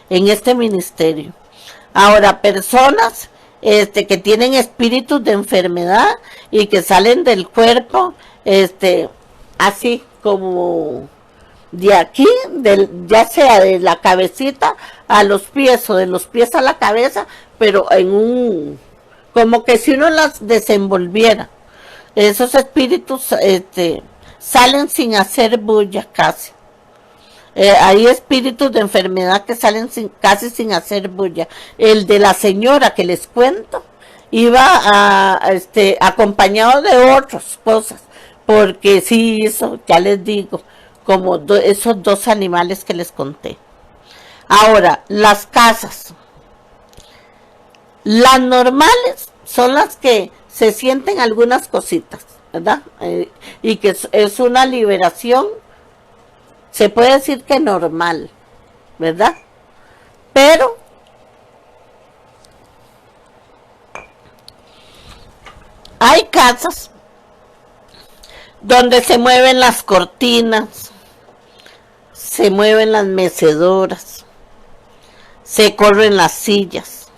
este ministerio. Ahora, personas que tienen espíritus de enfermedad y que salen del cuerpo, así como de aquí, ya sea de la cabecita a los pies o de los pies a la cabeza, pero como que si uno las desenvolviera. Esos espíritus salen sin hacer bulla casi. Hay espíritus de enfermedad que salen casi sin hacer bulla. El de la señora que les cuento iba acompañado de otras cosas, porque sí hizo, ya les digo, como esos dos animales que les conté. Ahora, las casas. Las normales son las que se sienten algunas cositas, ¿verdad? Y que es una liberación, se puede decir que normal, ¿verdad? Pero hay casas donde se mueven las cortinas, se mueven las mecedoras, se corren las sillas,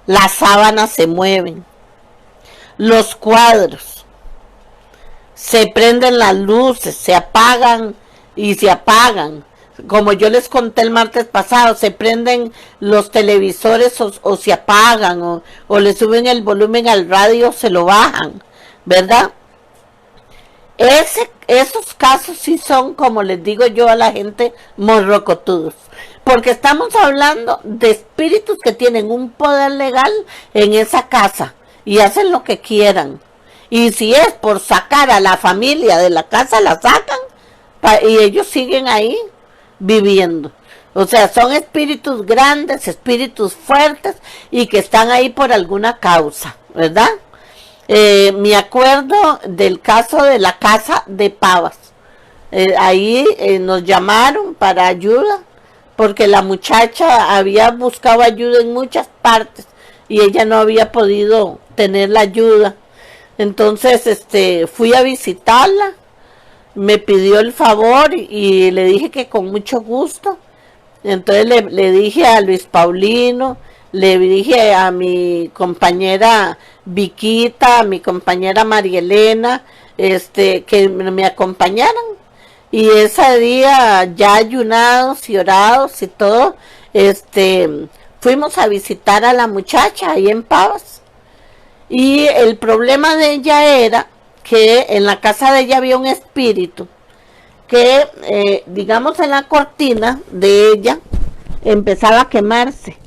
las sábanas se mueven, los cuadros, se prenden las luces, se apagan y se apagan. Como yo les conté el martes pasado, se prenden los televisores o se apagan o le suben el volumen al radio o se lo bajan, ¿verdad? Esos casos sí son, como les digo yo a la gente, morrocotudos. Porque estamos hablando de espíritus que tienen un poder legal en esa casa y hacen lo que quieran. Y si es por sacar a la familia de la casa, la sacan y ellos siguen ahí viviendo. O sea, son espíritus grandes, espíritus fuertes y que están ahí por alguna causa, ¿verdad? Me acuerdo del caso de la casa de Pavas. Ahí nos llamaron para ayuda porque la muchacha había buscado ayuda en muchas partes y ella no había podido tener la ayuda. Entonces fui a visitarla, me pidió el favor y le dije que con mucho gusto. Entonces le dije a Luis Paulino, le dije a mi compañera Viquita, a mi compañera María Elena, que me acompañaran. Y ese día, ya ayunados y orados y todo, fuimos a visitar a la muchacha ahí en Pavas. Y el problema de ella era que en la casa de ella había un espíritu que, digamos, en la cortina de ella empezaba a quemarse.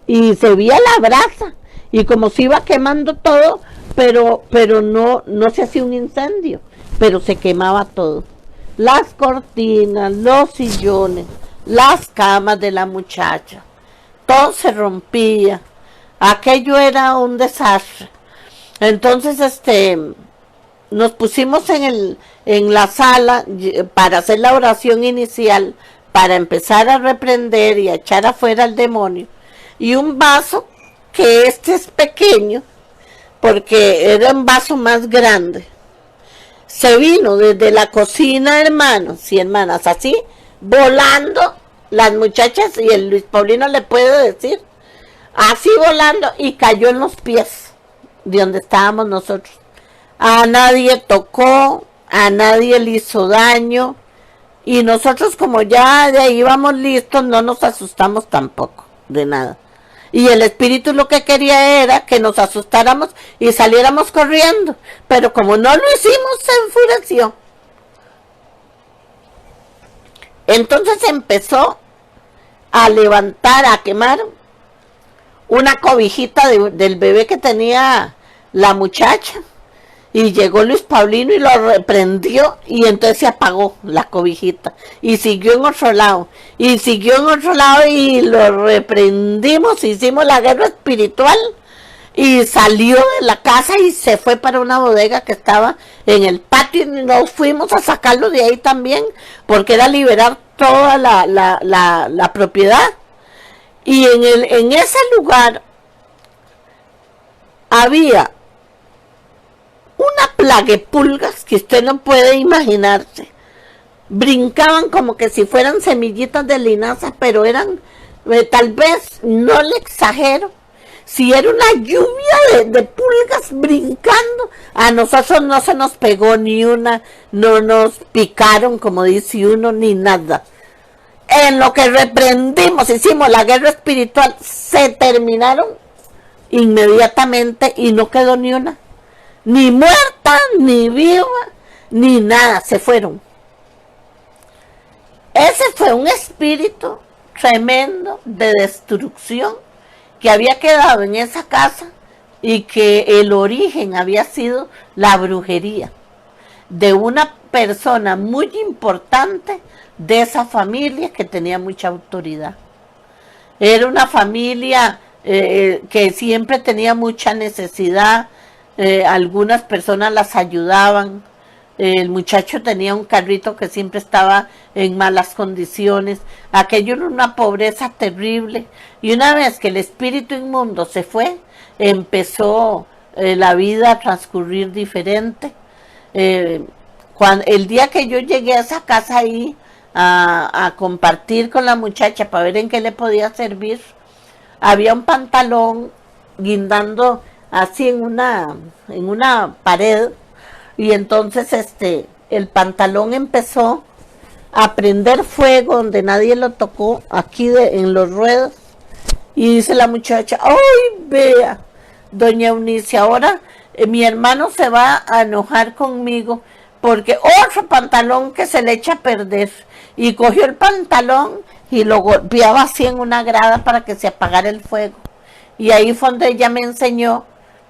Y se veía la brasa. Y como se iba quemando todo, pero no se hacía un incendio, pero se quemaba todo. Las cortinas, los sillones, las camas de la muchacha, todo se rompía. Aquello era un desastre. Entonces, nos pusimos en la sala para hacer la oración inicial, para empezar a reprender y a echar afuera al demonio. Y un vaso, que es pequeño, porque era un vaso más grande, se vino desde la cocina, hermanos y hermanas, así, volando las muchachas y el Luis Paulino le puede decir, así volando, y cayó en los pies de donde estábamos nosotros. A nadie tocó, a nadie le hizo daño, y nosotros como ya de ahí íbamos listos, no nos asustamos tampoco de nada. Y el espíritu lo que quería era que nos asustáramos y saliéramos corriendo, pero como no lo hicimos, se enfureció. Entonces empezó a levantar, a quemar una cobijita del bebé que tenía la muchacha, y llegó Luis Paulino y lo reprendió, y entonces se apagó la cobijita y siguió en otro lado y siguió en otro lado, y lo reprendimos, hicimos la guerra espiritual, y salió de la casa y se fue para una bodega que estaba en el patio, y nos fuimos a sacarlo de ahí también, porque era liberar toda la propiedad. Y en ese lugar había una plaga de pulgas que usted no puede imaginarse. Brincaban como que si fueran semillitas de linaza, pero eran, tal vez, no le exagero, si era una lluvia de pulgas brincando. A nosotros no se nos pegó ni una, no nos picaron, como dice uno, ni nada. En lo que reprendimos, hicimos la guerra espiritual, se terminaron inmediatamente y no quedó ni una. Ni muerta, ni viva, ni nada, se fueron. Ese fue un espíritu tremendo de destrucción que había quedado en esa casa, y que el origen había sido la brujería de una persona muy importante de esa familia que tenía mucha autoridad. Era una familia que siempre tenía mucha necesidad. Algunas personas las ayudaban. El muchacho tenía un carrito que siempre estaba en malas condiciones. Aquello era una pobreza terrible. Y una vez que el espíritu inmundo se fue, empezó la vida a transcurrir diferente. El día que yo llegué a esa casa ahí a compartir con la muchacha para ver en qué le podía servir, había un pantalón guindando así en una pared, y entonces el pantalón empezó a prender fuego donde nadie lo tocó, aquí en los ruedos, y dice la muchacha, ¡ay, vea, doña Eunice, ahora mi hermano se va a enojar conmigo porque otro pantalón que se le echa a perder! Y cogió el pantalón y lo golpeaba así en una grada para que se apagara el fuego. Y ahí fue donde ella me enseñó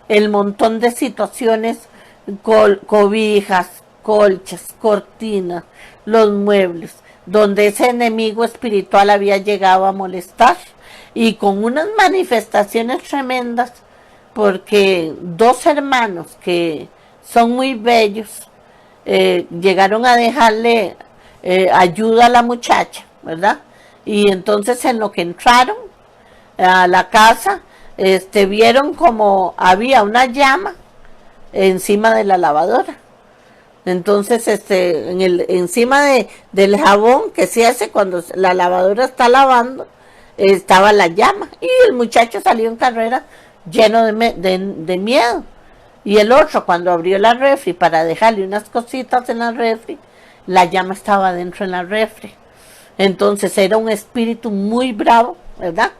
el montón de situaciones, cobijas, colchas, cortinas, los muebles, donde ese enemigo espiritual había llegado a molestar, y con unas manifestaciones tremendas, porque dos hermanos que son muy bellos llegaron a dejarle ayuda a la muchacha, ¿verdad? Y entonces en lo que entraron a la casa, vieron como había una llama encima de la lavadora. Entonces encima del jabón que se hace cuando la lavadora está lavando, estaba la llama, y el muchacho salió en carrera lleno de miedo. Y el otro, cuando abrió la refri para dejarle unas cositas en la refri, la llama estaba dentro en la refri. Entonces era un espíritu muy bravo, ¿verdad?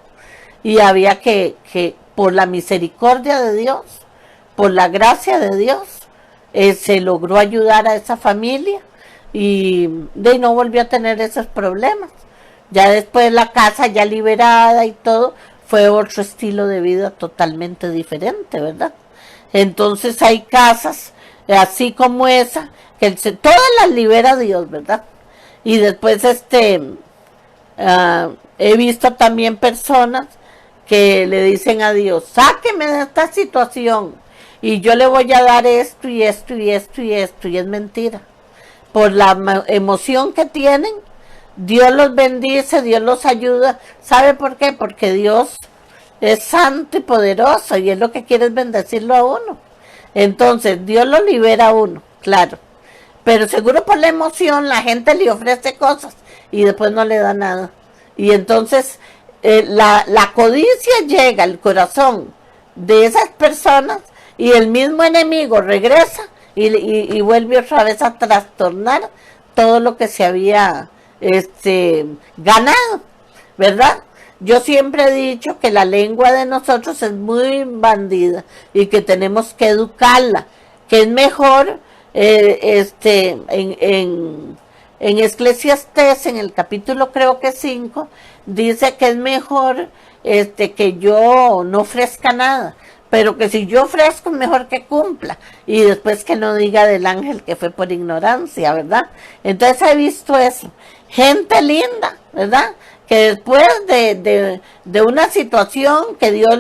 Y había que por la misericordia de Dios, por la gracia de Dios, se logró ayudar a esa familia, y no volvió a tener esos problemas. Ya después la casa ya liberada y todo, fue otro estilo de vida totalmente diferente, ¿verdad? Entonces hay casas así como esa, que todas las libera Dios, ¿verdad? Y después he visto también personas que le dicen a Dios, sáqueme de esta situación, y yo le voy a dar esto y esto y esto y esto, y es mentira. Por la emoción que tienen, Dios los bendice, Dios los ayuda. ¿Sabe por qué? Porque Dios es santo y poderoso, y es lo que quiere es bendecirlo a uno. Entonces Dios lo libera a uno, claro, pero seguro por la emoción la gente le ofrece cosas y después no le da nada. Y entonces la codicia llega al corazón de esas personas y el mismo enemigo regresa y vuelve otra vez a trastornar todo lo que se había ganado, ¿verdad? Yo siempre he dicho que la lengua de nosotros es muy bandida y que tenemos que educarla, que es mejor en Eclesiastés, en el capítulo creo que 5, dice que es mejor que yo no ofrezca nada, pero que si yo ofrezco es mejor que cumpla, y después que no diga del ángel que fue por ignorancia, ¿verdad? Entonces he visto eso, gente linda, ¿verdad? Que después de una situación que Dios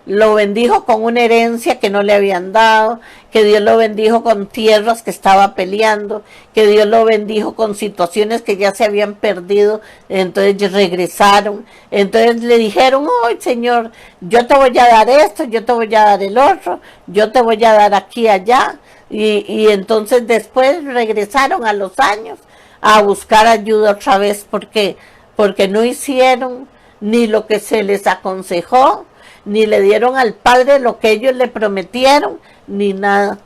lo bendijo con una herencia que no le habían dado, que Dios lo bendijo con tierras que estaba peleando, que Dios lo bendijo con situaciones que ya se habían perdido, entonces regresaron, entonces le dijeron, ¡ay, Señor, yo te voy a dar esto, yo te voy a dar el otro, yo te voy a dar aquí, allá, y entonces después regresaron a los años a buscar ayuda otra vez, porque no hicieron ni lo que se les aconsejó, ni le dieron al Padre lo que ellos le prometieron, ni nada.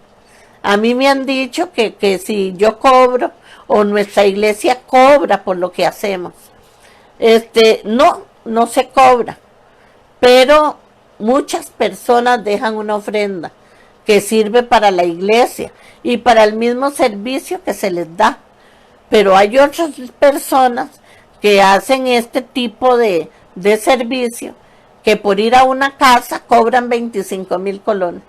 A mí me han dicho que si yo cobro, o nuestra iglesia cobra por lo que hacemos. No se cobra, pero muchas personas dejan una ofrenda que sirve para la iglesia y para el mismo servicio que se les da. Pero hay otras personas que hacen este tipo de servicio, que por ir a una casa cobran 25,000 colones.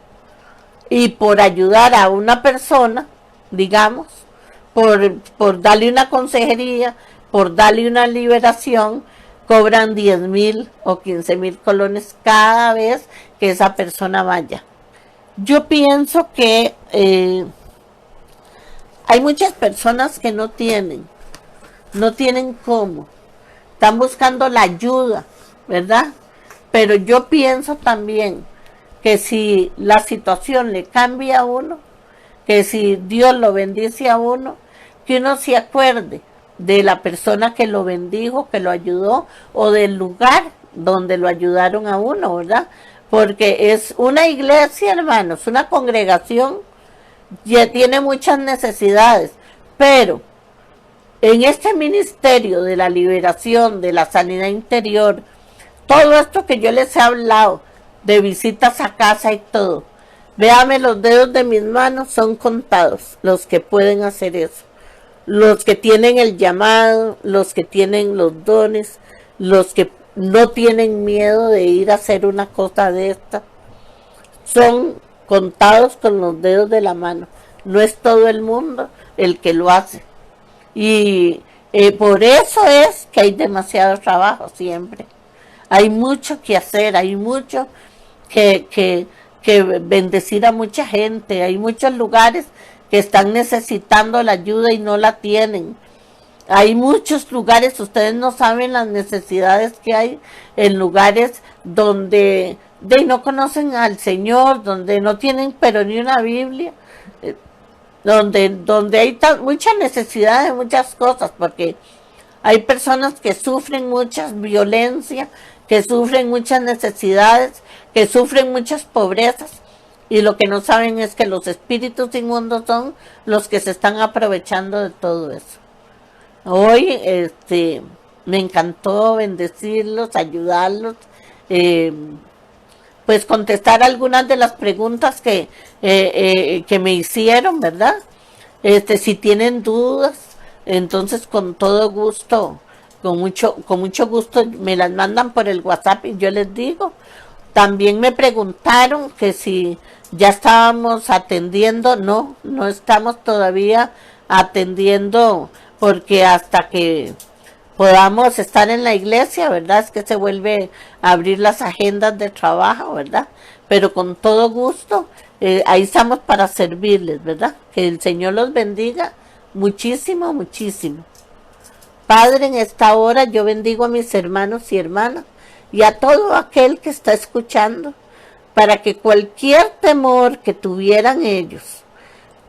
Y por ayudar a una persona, digamos, por darle una consejería, por darle una liberación, cobran 10,000 o 15,000 colones cada vez que esa persona vaya. Yo pienso que hay muchas personas que no tienen cómo, están buscando la ayuda, ¿verdad? Pero yo pienso también que si la situación le cambia a uno, que si Dios lo bendice a uno, que uno se acuerde de la persona que lo bendijo, que lo ayudó, o del lugar donde lo ayudaron a uno, ¿verdad? Porque es una iglesia, hermanos, una congregación, ya tiene muchas necesidades, pero en este ministerio de la liberación, de la sanidad interior, todo esto que yo les he hablado, de visitas a casa y todo, véame, los dedos de mis manos son contados, los que pueden hacer eso, los que tienen el llamado, los que tienen los dones, los que no tienen miedo de ir a hacer una cosa de esta, son contados con los dedos de la mano, no es todo el mundo el que lo hace. Y por eso es que hay demasiado trabajo siempre. Hay mucho que hacer, hay mucho que bendecir a mucha gente. Hay muchos lugares que están necesitando la ayuda y no la tienen. Hay muchos lugares, ustedes no saben las necesidades que hay en lugares donde no conocen al Señor, donde no tienen pero ni una Biblia, donde hay mucha necesidad de muchas cosas, porque hay personas que sufren mucha violencia, que sufren muchas necesidades, que sufren muchas pobrezas, y lo que no saben es que los espíritus inmundos son los que se están aprovechando de todo eso. Hoy me encantó bendecirlos, ayudarlos, pues contestar algunas de las preguntas que me hicieron, ¿verdad? Si tienen dudas, entonces con todo gusto, con mucho gusto me las mandan por el WhatsApp y yo les digo. También me preguntaron que si ya estábamos atendiendo. No estamos todavía atendiendo, porque hasta que podamos estar en la iglesia, ¿verdad? Es que se vuelve a abrir las agendas de trabajo, ¿verdad? Pero con todo gusto, ahí estamos para servirles, ¿verdad? Que el Señor los bendiga muchísimo, muchísimo. Padre, en esta hora yo bendigo a mis hermanos y hermanas y a todo aquel que está escuchando, para que cualquier temor que tuvieran ellos,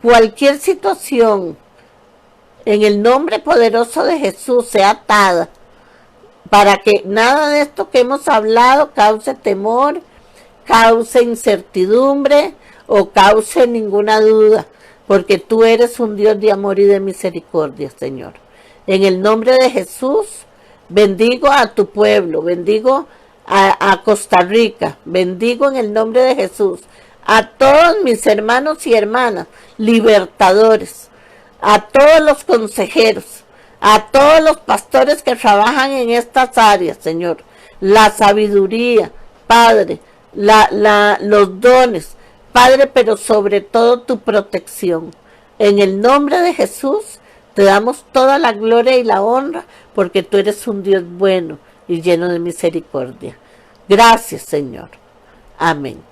cualquier situación, en el nombre poderoso de Jesús sea atada para que nada de esto que hemos hablado cause temor, cause incertidumbre o cause ninguna duda, porque tú eres un Dios de amor y de misericordia, Señor. En el nombre de Jesús, bendigo a tu pueblo, bendigo a Costa Rica, bendigo en el nombre de Jesús a todos mis hermanos y hermanas, libertadores, a todos los consejeros, a todos los pastores que trabajan en estas áreas, Señor. La sabiduría, Padre, los dones, Padre, pero sobre todo tu protección. En el nombre de Jesús te damos toda la gloria y la honra, porque tú eres un Dios bueno y lleno de misericordia. Gracias, Señor. Amén.